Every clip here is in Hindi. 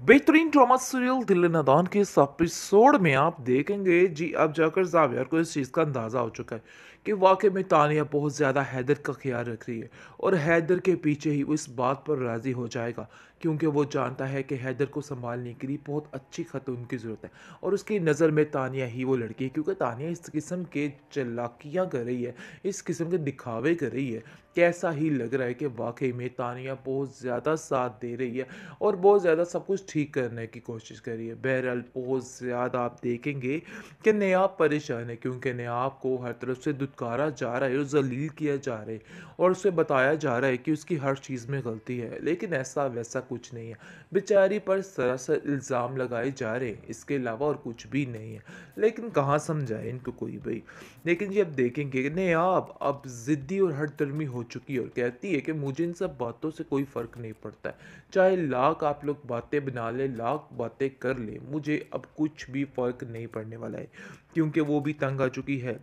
बेहतरीन ड्रामा सीरियल दिल नादान के इस एपिसोड में आप देखेंगे जी अब जाकर जावियर को इस चीज़ का अंदाज़ा हो चुका है कि वाकई में तानिया बहुत ज़्यादा हैदर का ख्याल रख रही है और हैदर के पीछे ही वो इस बात पर राज़ी हो जाएगा क्योंकि वो जानता है कि हैदर को संभालने के लिए बहुत अच्छी खतून की ज़रूरत है और उसकी नज़र में तानिया ही वो लड़की है क्योंकि तानिया इस किस्म के चालाकियाँ कर रही है, इस किस्म के दिखावे कर रही है। कैसा ही लग रहा है कि वाकई में तानिया बहुत ज़्यादा साथ दे रही है और बहुत ज़्यादा सब कुछ ठीक करने की कोशिश करी है। बहरहाल बहुत ज़्यादा आप देखेंगे कि नेहाब परेशान है क्योंकि नेहाब को हर तरफ से दुत्कारा जा रहा है और ज़लील किया जा रहा है और उसे बताया जा रहा है कि उसकी हर चीज़ में गलती है, लेकिन ऐसा वैसा कुछ नहीं है। बेचारी पर सरासर इल्ज़ाम लगाए जा रहे हैं, इसके अलावा और कुछ भी नहीं है। लेकिन कहाँ समझाए इनको कोई भाई। लेकिन जी अब देखेंगे कि नेहाब अब ज़िद्दी और हठधर्मी हो चुकी है और कहती है कि मुझे इन सब बातों से कोई फ़र्क नहीं पड़ता है। चाहे लाख आप लोग बातें बना लें, लाख बातें कर लें, मुझे अब कुछ भी फ़र्क नहीं पड़ने वाला है क्योंकि वो भी तंग आ चुकी है।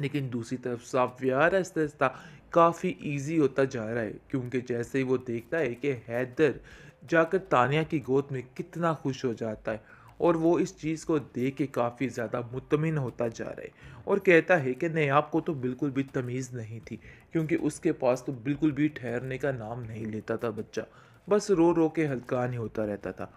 लेकिन दूसरी तरफ साफियार आहिस्ता-आहिस्ता काफ़ी ईज़ी होता जा रहा है क्योंकि जैसे ही वो देखता है कि हैदर जाकर तानिया की गोद में कितना खुश हो जाता है और वो इस चीज़ को देख के काफ़ी ज़्यादा मुतमिन होता जा रहा है और कहता है कि नेहाब को तो बिल्कुल भी तमीज़ नहीं थी क्योंकि उसके पास तो बिल्कुल भी ठहरने का नाम नहीं लेता था बच्चा। बस रो रो के हल्कान ही होता रहता था।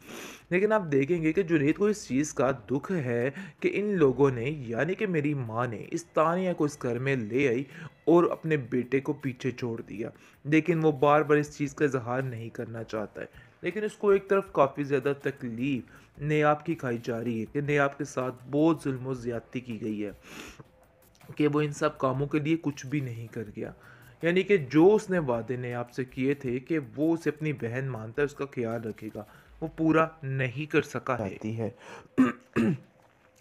लेकिन आप देखेंगे कि जुनैद को इस चीज़ का दुख है कि इन लोगों ने यानी कि मेरी माँ ने इस तानिया को इस घर में ले आई और अपने बेटे को पीछे छोड़ दिया। लेकिन वो बार बार इस चीज़ का इजहार नहीं करना चाहता है। लेकिन उसको एक तरफ काफ़ी ज़्यादा तकलीफ नेयाब की खाई जा रही है कि नेयाब के साथ बहुत जुल्म और ज़्यादती की गई है कि वो इन सब कामों के लिए कुछ भी नहीं कर गया। यानी कि जो उसने वादे ने आपसे किए थे कि वो उसे अपनी बहन मानता है, उसका ख्याल रखेगा, वो पूरा नहीं कर सका है। आती है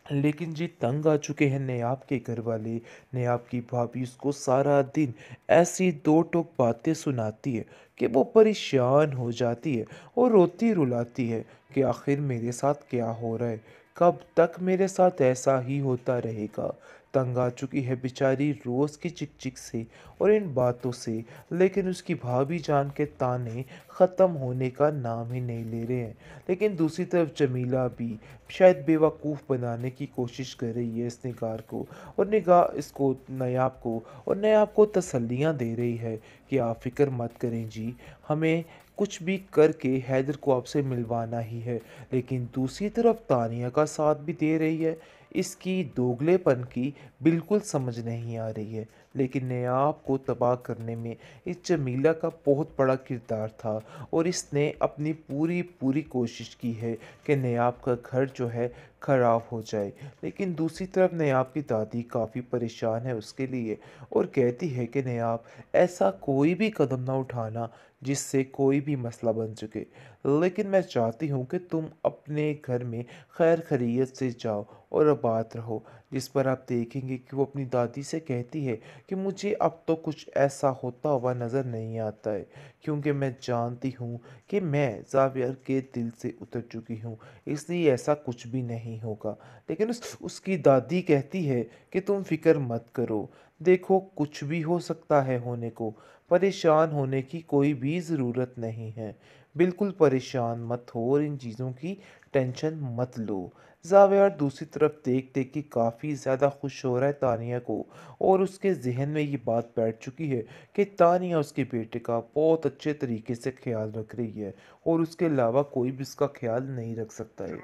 लेकिन जी तंग आ चुके हैं नेहाब के घर वाले। नेहाब की भाभी उसको सारा दिन ऐसी दो टोक बातें सुनाती है कि वो परेशान हो जाती है और रोती रुलाती है कि आखिर मेरे साथ क्या हो रहा है, कब तक मेरे साथ ऐसा ही होता रहेगा। तंग आ चुकी है बेचारी रोज़ की चिक चिक से और इन बातों से। लेकिन उसकी भाभी जान के ताने ख़त्म होने का नाम ही नहीं ले रहे हैं। लेकिन दूसरी तरफ जमीला भी शायद बेवकूफ़ बनाने की कोशिश कर रही है इस निगार को और निगाह इसको नायाब को और नायाब को तसल्लियाँ दे रही है कि आप फ़िक्र मत करें जी, हमें कुछ भी करके हैदर को आपसे मिलवाना ही है। लेकिन दूसरी तरफ तानिया का साथ भी दे रही है। इसकी दोगलेपन की बिल्कुल समझ नहीं आ रही है। लेकिन नायाब को तबाह करने में इस जमीला का बहुत बड़ा किरदार था और इसने अपनी पूरी पूरी कोशिश की है कि नायाब का घर जो है ख़राब हो जाए। लेकिन दूसरी तरफ नायाब की दादी काफ़ी परेशान है उसके लिए और कहती है कि नायाब ऐसा कोई भी कदम ना उठाना जिससे कोई भी मसला बन सके। लेकिन मैं चाहती हूँ कि तुम अपने घर में खैर खैरियत से जाओ और आबाद रहो। जिस पर आप देखेंगे कि वो अपनी दादी से कहती है कि मुझे अब तो कुछ ऐसा होता हुआ नज़र नहीं आता है क्योंकि मैं जानती हूँ कि मैं ज़ावियर के दिल से उतर चुकी हूँ, इसलिए ऐसा कुछ भी नहीं होगा। लेकिन उसकी दादी कहती है कि तुम फ़िक्र मत करो, देखो कुछ भी हो सकता है होने को, परेशान होने की कोई भी ज़रूरत नहीं है। बिल्कुल परेशान मत हो और इन चीज़ों की टेंशन मत लो। ज़ावियर दूसरी तरफ देख देख के काफ़ी ज़्यादा खुश हो रहा है तानिया को और उसके ज़हन में ये बात बैठ चुकी है कि तानिया उसके बेटे का बहुत अच्छे तरीके से ख्याल रख रही है और उसके अलावा कोई भी उसका ख्याल नहीं रख सकता है।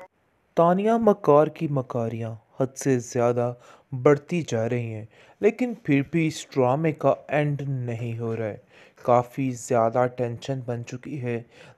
तानिया मकार की मकारियाँ हद से ज़्यादा बढ़ती जा रही हैं, लेकिन फिर भी इस ड्रामे का एंड नहीं हो रहा है। काफ़ी ज़्यादा टेंशन बन चुकी है।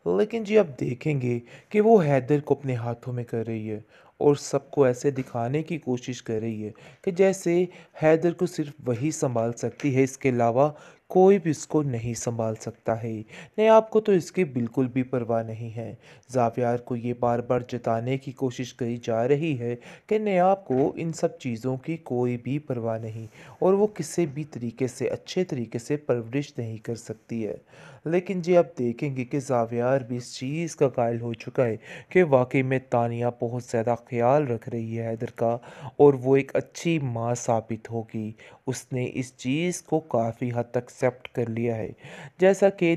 लेकिन जी अब देखेंगे कि वो हैदर को अपने हाथों में कर रही है और सबको ऐसे दिखाने की कोशिश कर रही है कि जैसे हैदर को सिर्फ वही संभाल सकती है, इसके अलावा कोई भी इसको नहीं संभाल सकता है। नहीं, आपको तो इसकी बिल्कुल भी परवाह नहीं है। ज़ावियार को ये बार बार जताने की कोशिश करी जा रही है कि नेहाब को इन सब चीज़ों की कोई भी परवाह नहीं और वो किसी भी तरीके से अच्छे तरीके से परवरिश नहीं कर सकती है। लेकिन जी आप देखेंगे कि ज़ावियार भी इस चीज़ का कायल हो चुका है कि वाकई में तानिया बहुत ज़्यादा ख्याल रख रही है हैदर का और वो एक अच्छी माँ साबित होगी। उसने इस चीज़ को काफ़ी हद तक एक्सेप्ट कर लिया है। जैसा कि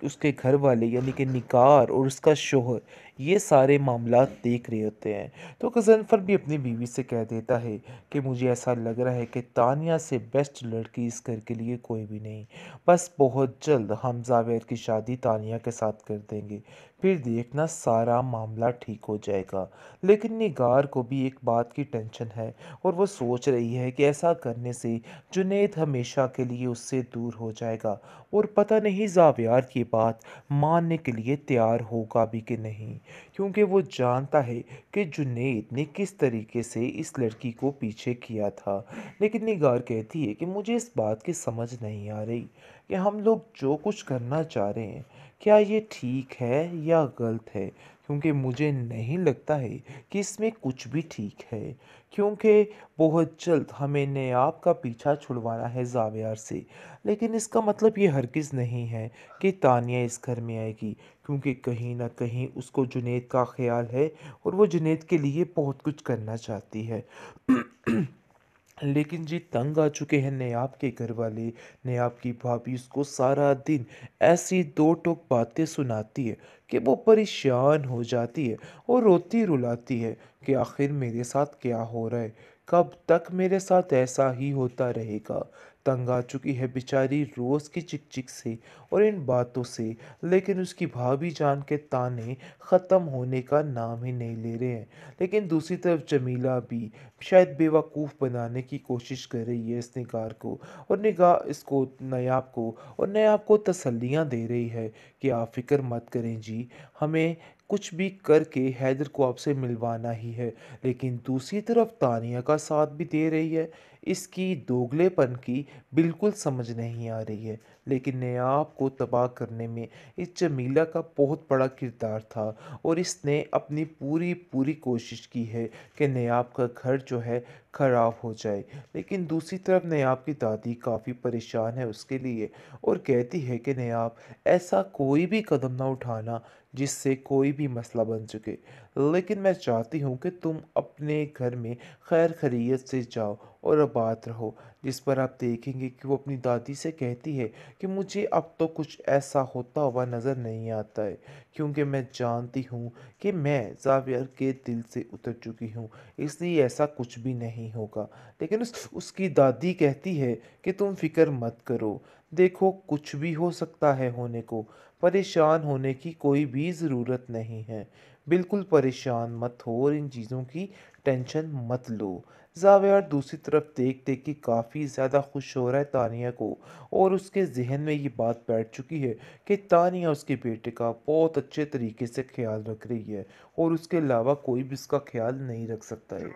उसके घर वाले यानी कि निगार और उसका शोहर ये सारे मामलात देख रहे होते हैं। तो गज़नफ़र भी अपनी बीवी से कह देता है कि मुझे ऐसा लग रहा है कि तानिया से बेस्ट लड़की इस घर के लिए कोई भी नहीं। बस बहुत जल्द हम जावेद की शादी तानिया के साथ कर देंगे, फिर देखना सारा मामला ठीक हो जाएगा। लेकिन निगार को भी एक बात की टेंशन है और वो सोच रही है कि ऐसा करने से जुनैद हमेशा के लिए उससे दूर हो जाएगा और पता नहीं जावियार की बात मानने के लिए तैयार होगा भी कि नहीं, क्योंकि वो जानता है कि जुनैद ने किस तरीके से इस लड़की को पीछे किया था। लेकिन निगार कहती है कि मुझे इस बात की समझ नहीं आ रही कि हम लोग जो कुछ करना चाह रहे हैं क्या ये ठीक है या गलत है, क्योंकि मुझे नहीं लगता है कि इसमें कुछ भी ठीक है, क्योंकि बहुत जल्द हमें नायाब का पीछा छुड़वाना है जावियार से। लेकिन इसका मतलब ये हरगिज़ नहीं है कि तानिया इस घर में आएगी, क्योंकि कहीं न कहीं उसको जुनैद का ख़्याल है और वो जुनैद के लिए बहुत कुछ करना चाहती है। लेकिन जी तंग आ चुके हैं नेहाब के घर वाले। नेहाब की भाभी उसको सारा दिन ऐसी दो टोक बातें सुनाती है कि वो परेशान हो जाती है और रोती रुलाती है कि आखिर मेरे साथ क्या हो रहा है, कब तक मेरे साथ ऐसा ही होता रहेगा। तंग आ चुकी है बेचारी रोज़ की चिक चिक से और इन बातों से। लेकिन उसकी भाभी जान के ताने ख़त्म होने का नाम ही नहीं ले रहे हैं। लेकिन दूसरी तरफ जमीला भी शायद बेवकूफ़ बनाने की कोशिश कर रही है इस निगार को, और निगाह इसको नायाब को और नायाब को तसल्लियाँ दे रही है कि आप फ़िक्र मत करें जी, हमें कुछ भी करके हैदर को आपसे मिलवाना ही है। लेकिन दूसरी तरफ तानिया का साथ भी दे रही है। इसकी दोगलेपन की बिल्कुल समझ नहीं आ रही है। लेकिन नायाब को तबाह करने में इस जमीला का बहुत बड़ा किरदार था और इसने अपनी पूरी पूरी कोशिश की है कि नायाब का घर जो है ख़राब हो जाए। लेकिन दूसरी तरफ नायाब की दादी काफ़ी परेशान है उसके लिए और कहती है कि नायाब ऐसा कोई भी कदम ना उठाना जिससे कोई भी मसला बन चुके। लेकिन मैं चाहती हूँ कि तुम अपने घर में खैर खैरियत से जाओ और आबाद रहो। जिस पर आप देखेंगे कि वो अपनी दादी से कहती है कि मुझे अब तो कुछ ऐसा होता हुआ नज़र नहीं आता है, क्योंकि मैं जानती हूँ कि मैं ज़ावियर के दिल से उतर चुकी हूँ, इसलिए ऐसा कुछ भी नहीं होगा। लेकिन उसकी दादी कहती है कि तुम फ़िक्र मत करो, देखो कुछ भी हो सकता है होने को, परेशान होने की कोई भी ज़रूरत नहीं है। बिल्कुल परेशान मत हो और इन चीज़ों की टेंशन मत लो। ज़ावियर दूसरी तरफ देख देख के काफ़ी ज़्यादा खुश हो रहा है तानिया को, और उसके ज़हन में ये बात बैठ चुकी है कि तानिया उसके बेटे का बहुत अच्छे तरीके से ख्याल रख रही है और उसके अलावा कोई भी उसका ख्याल नहीं रख सकता है।